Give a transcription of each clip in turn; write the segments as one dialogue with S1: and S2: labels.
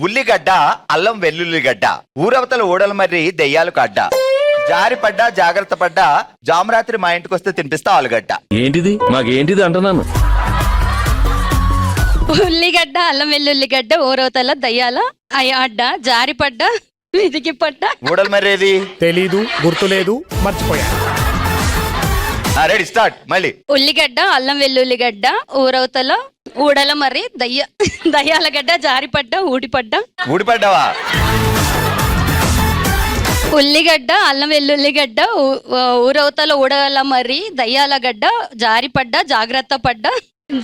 S1: ఉల్లిగడ్డ అల్లం వెల్లుల్లిగడ్డ ఊరవతల ఊడల మర్రి దెయ్యాలు కడ్డ జారి పడ్డా జాగ్రత్త పడ్డా జామరాత్రి మా ఇంటికి వస్తే తినిపిస్తా ఆలుగడ్డ.
S2: ఏంటిది మాకేంటిది అంటున్నాను.
S3: ఉల్లిగడ్డ అల్లం వెల్లుల్లిగడ్డ ఊరవతల దయ్యాల అడ్డ జారి పడ్డా వెతికి పడ్డా.
S1: ఊడల మర్రేది
S4: తెలీదు, గుర్తులేదు, మర్చిపోయా.
S1: రెడీ స్టార్ట్ మళ్ళీ.
S3: ఉల్లిగడ్డ అల్లం వెల్లుల్లిగడ్డ ఊరవతల ఊడల మరి దయ్యాల గడ్డ జారి పడ్డా ఊడిపడ్డా.
S1: ఊడిపడ్డావా?
S3: ఉల్లిగడ్డ అల్లం వెల్లుల్లిగడ్డ ఊరవతల ఊడల మరి దయ్యాల గడ్డ జారి పడ్డా జాగ్రత్త పడ్డా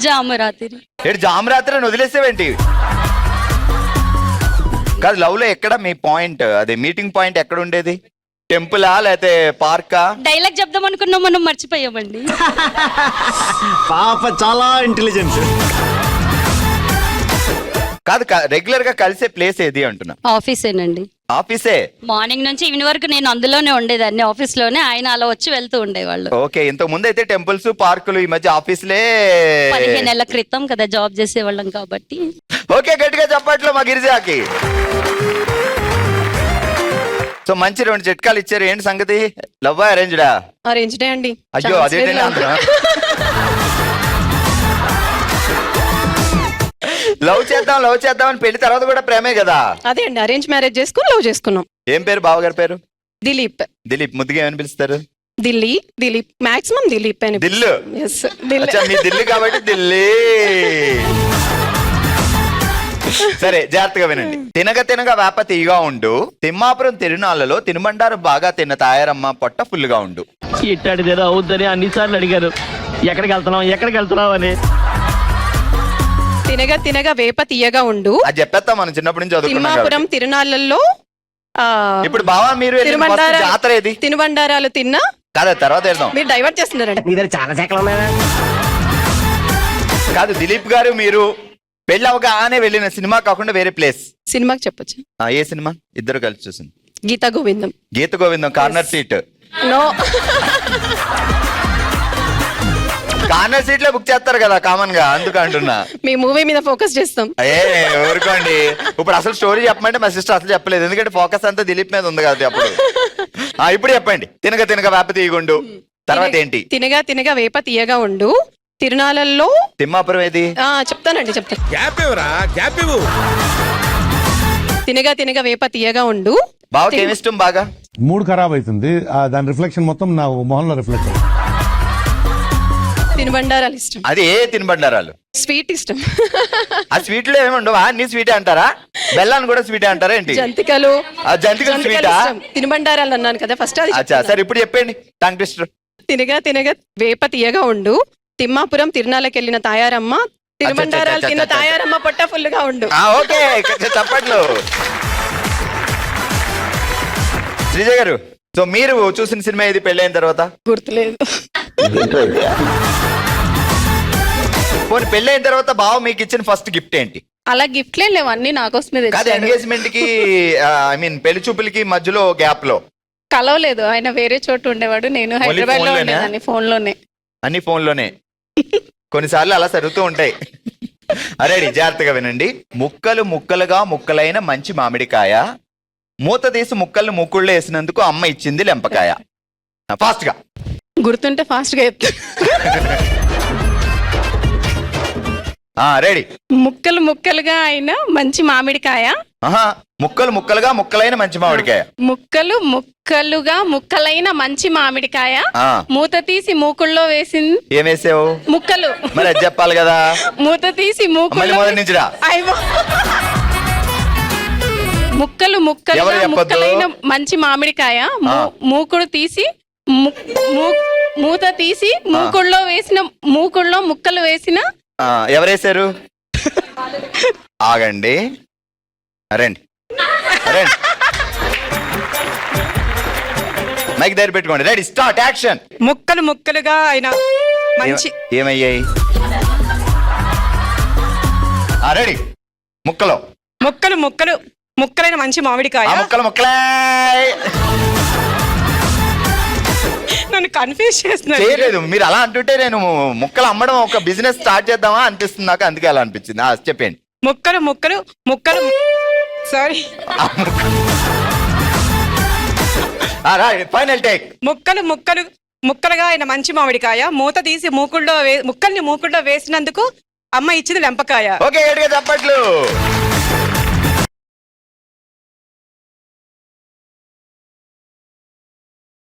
S3: జామరాత్రి.
S1: జామరాత్రి అని వదిలేసేవేంటి? కాదు, లవ్ లో ఎక్కడ మీ పాయింట్, అదే మీటింగ్ పాయింట్ ఎక్కడ ఉండేది? టెంపులా లేకపోతే పార్కా?
S3: డైలాగ్ చెప్దాం అనుకున్నాం, మనం మర్చిపోయామండి.
S5: పాప చాలా ఇంటెలిజెంట్.
S1: కాదు, రెగ్యులర్ గా కలిసే ప్లేస్ ఏది అంటున్నా?
S3: ఆఫీసేనండి.
S1: ఆఫీసే?
S3: మార్నింగ్ నుంచి ఈవినింగ్ వరకు నేను అందులోనే ఉండేదాన్ని, ఆఫీస్ లోనే. ఆయన అలా వచ్చి వెళ్తూ ఉండేవాళ్ళు.
S1: ఓకే, ఇంతకు ముందు అయితే టెంపుల్స్ పార్కులు, ఈ మధ్య ఆఫీసులే.
S3: 15 నెలల క్రితం కదా జాబ్ చేసేవాళ్ళం కాబట్టి.
S1: ఓకే, గట్టిగా చెప్పట్లో మా గిరిజాకి. సో మంచి 2 చిట్కాలు ఇచ్చారు. ఏంటి సంగతి? లవ్ అరేంజ్డా?
S6: అరేంజ్డే అండి.
S1: అయ్యో, అదేంటి లవ్ చేద్దాం అని పెళ్లి తర్వాత కూడా ప్రేమే కదా?
S6: అదే అండి, అరేంజ్ మ్యారేజ్ చేసుకుని లవ్ చేసుకున్నాం.
S1: ఏం పేరు బావగారి పేరు?
S6: దిలీప్.
S1: దిలీప్. ముద్దుగా ఏమని పిలుస్తారు?
S6: దిలీప్ మాక్సిమం దిలీప్ అని.
S1: దిల్లు. అచ్చా, మీ దిల్లు కాబట్టి దిల్లీ. సరే, జాగ్రత్తగా వినండి. తినగా వేప తీయగా ఉండు, తిమ్మాపురం తిరునాళ్ళలో తినుబండారు బాగా తిన్న తాయారమ్మ పొట్ట ఫుల్గా ఉండు.
S7: ఇట్టాడిదేదో అవుద్దని అన్నిసార్లు అడిగారు, ఎక్కడికి వెళ్తున్నావు అని.
S6: తినగా వేప తీయగా ఉండు,
S1: అది చెప్పేస్తాం మనం చిన్నప్పటి నుంచి చదువుకున్నాం.
S6: తిమ్మాపురం తిరునాళ్ళల్లో
S1: ఇప్పుడు బావా మీరు జాతర ఏది?
S6: తినుబండారాలు తిన్నా
S1: కాదు, తర్వాత వెళ్దాం.
S6: మీరు డైవర్ట్ చేస్తున్నారండి.
S7: చాలా శాఖలు
S1: కాదు, దిలీప్ గారు మీరు పెళ్లి అవగానే వెళ్ళిన సినిమా కాకుండా వేరే ప్లేస్
S6: సినిమాకి చెప్పొచ్చు.
S1: ఏ సినిమా? ఇద్దరు కలిసి చూసింది.
S6: Geetha Govindam.
S1: Geetha Govindam corner seat.
S6: No,
S1: corner seat లో బుక్ చేస్తారు కదా కామన్ గా, అందుకు అంటున్నా.
S6: మీ మూవీ మీద ఫోకస్ చేస్తాం.
S1: ఊరుకోండి. ఇప్పుడు అసలు స్టోరీ చెప్పమంటే మా సిస్టర్ అసలు చెప్పలేదు, ఎందుకంటే ఫోకస్ అంతా దిలీప్ మీద ఉంది కదా అప్పుడు. ఇప్పుడు చెప్పండి. తినగా వేప తీయగుండు, తర్వాత ఏంటి?
S6: తినగా వేప తీయగా ఉండు, తిరునాళ్ళల్లో
S1: తిమ్మాపురం ఏది?
S6: చెప్తాను. తినగా వేప తీయగా ఉండు.
S1: బావకి ఏమి ఇష్టం బాగా?
S8: మూడ్ ఖరాబ్ అవుతుంది, దాని రిఫ్లెక్షన్ మొత్తం నా మొహంలో రిఫ్లెక్ట్ అవుతుంది.
S6: తినుబండారాలు ఇష్టం.
S1: అది ఏ తినుబండారాలు?
S6: స్వీట్ ఇష్టం.
S1: ఆ స్వీట్ లో ఏముండవు? అన్ని స్వీటే అంటారా? బెల్లాన్ని కూడా స్వీటే అంటారా ఏంటి?
S6: జంతికలు.
S1: జంతికలు స్వీటా?
S6: తినుబండారాలు అన్నాను కదా ఫస్ట్.
S1: అచ్చా, సరే ఇప్పుడు చెప్పండి టంగ్ ట్విస్టర్.
S6: తినగా వేప తీయగా ఉండు, తిమ్మాపురం తిరునాళ్ళకి వెళ్ళిన తాయారమ్మ తినుబండారాలు తిన్న తాయారమ్మ పొట్ట ఫుల్గా ఉండు.
S1: ఓకే, చెప్పట్లు. శ్రీజ గారు, సో మీరు చూసిన సినిమా ఇది పెళ్ళైన తర్వాత?
S6: గుర్తులేదు.
S1: పోనీ పెళ్ళైన తర్వాత బావ మీకు ఇచ్చిన ఫస్ట్ గిఫ్ట్ ఏంటి?
S6: అలా గిఫ్ట్లే లేవు, అన్ని నాకోసమే.
S1: కాదు, ఎంగేజ్మెంట్ కి ఐ మీన్ పెళ్లి చూపులకి మధ్యలో గ్యాప్ లో
S6: కలవలేదు. ఆయన వేరే చోటు ఉండేవాడు, నేను హైదరాబాద్ లో ఉండేదాన్ని. ఫోన్ లోనే.
S1: అన్ని ఫోన్ లోనే. కొన్నిసార్లు అలా జరుగుతూ ఉంటాయి. అరే జాగ్రత్తగా వినండి. ముక్కలుగా ముక్కలైన మంచి మామిడికాయ, మూత తీసి ముక్కల్ని ముక్కుళ్ళు వేసినందుకు అమ్మ ఇచ్చింది లెంపకాయ. ఫాస్ట్ గా
S6: గుర్తుంటే ఫాస్ట్ గా చెప్తా.
S1: రెడీ.
S6: ముక్కలుగా అయిన మంచి మామిడికాయ.
S1: ముక్కలుగా ముక్కలైన మంచి మామిడికాయ.
S6: ముక్కలుగా ముక్కలైన మంచి మామిడికాయ, మూత తీసి మూకుళ్ళో వేసింది.
S1: ఏం వేసావు?
S6: ముక్కలు.
S1: మరి అది చెప్పాలి కదా.
S6: మూత తీసి ముక్కలైన ముక్కలైన మంచి మామిడికాయ, మూకుడు తీసి మూత తీసి మూకుళ్ళో ముక్కలు వేసిన.
S1: ఎవరేశారు? ఆగండి, రండి మైక్ దగ్గర పెట్టుకోండి. Ready start action.
S6: ముక్కలుగా అయిన మంచి.
S1: ఏమయ్యాయి? రెడీ.
S6: ముక్కలైన మంచి మామిడికాయ.
S1: ముక్కలే.
S6: నన్ను కన్ఫ్యూజ్
S1: చేయలేదు మీరు అలా అంటుంటే. నేను ముక్కలు అమ్మడం ఒక బిజినెస్ స్టార్ట్ చేద్దామా అనిపిస్తుంది నాకు, అందుకే అలా అనిపించింది. చెప్పండి.
S6: ముక్కలు సారీ.
S1: Final take.
S6: ముక్కలుగా ఆయన మంచి మామిడికాయ, మూత తీసి ముక్కల్ని మూకుళ్ళో వేసినందుకు అమ్మ ఇచ్చింది లెంపకాయ.
S1: ఓకే, గట్టిగా చప్పట్లు.